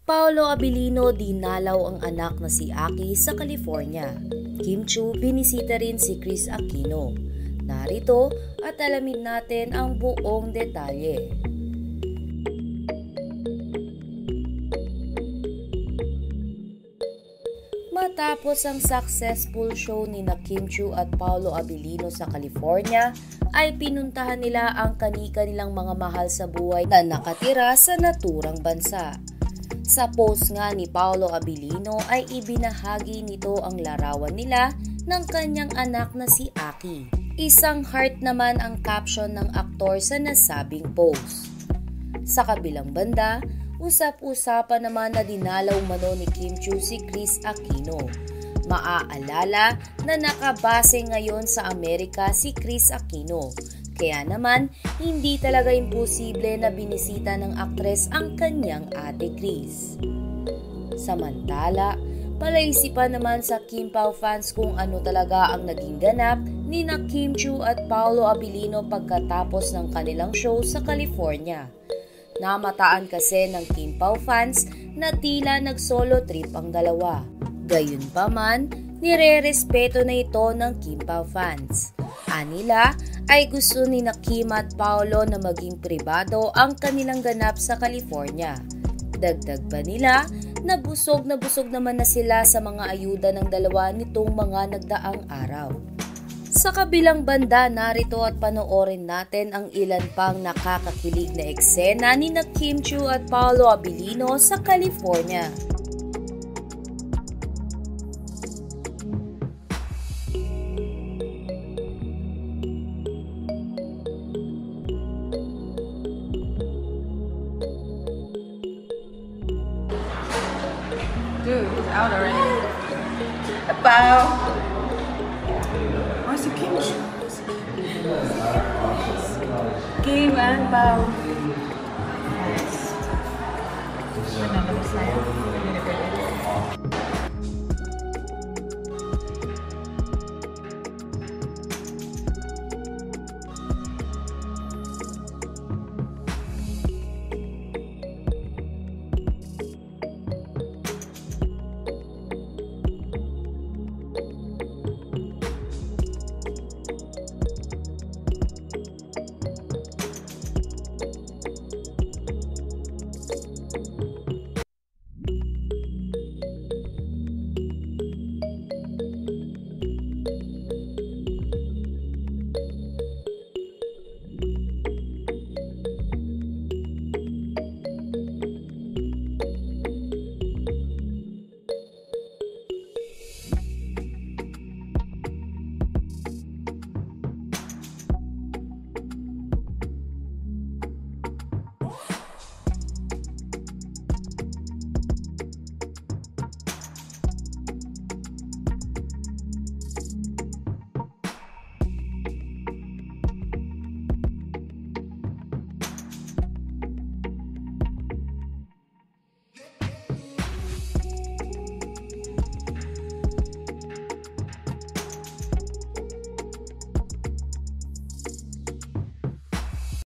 Paolo Abilino dinalaw ang anak na si Aki sa California. Kim Chiu binisita rin si Kris Aquino. Narito at alamin natin ang buong detalye. Matapos ang successful show ni Kim Chiu at Paolo Abilino sa California, ay pinuntahan nila ang kani-kanilang mga mahal sa buhay na nakatira sa naturang bansa. Sa post nga ni Paolo Abilino ay ibinahagi nito ang larawan nila ng kanyang anak na si Aki. Isang heart naman ang caption ng aktor sa nasabing post. Sa kabilang banda, usap-usapan naman na dinalaw mano ni Kim Chiu si Kris Aquino. Maaalala na nakabase ngayon sa Amerika si Kris Aquino. Kaya naman, hindi talaga imposible na binisita ng aktres ang kanyang ate Kris. Samantala, palaisipan naman sa Kim Pao fans kung ano talaga ang naging ganap ni Kim Chiu at Paolo Abilino pagkatapos ng kanilang show sa California. Namataan kasi ng Kim Pao fans na tila nag-solo trip ang dalawa. Gayunpaman, nire-respeto na ito ng Kim Pao fans. Anila ay gusto ni Kim at Paolo na maging pribado ang kanilang ganap sa California. Dagdag pa nila na busog naman na sila sa mga ayuda ng dalawa nitong mga nagdaang araw. Sa kabilang banda, narito at panoorin natin ang ilan pang nakakakilig na eksena ni Kim Chiu at Paolo Abilino sa California. Dude, he's out already. Bao. Where's the Kim Chiu? Kim and Bao. Nice. Another side.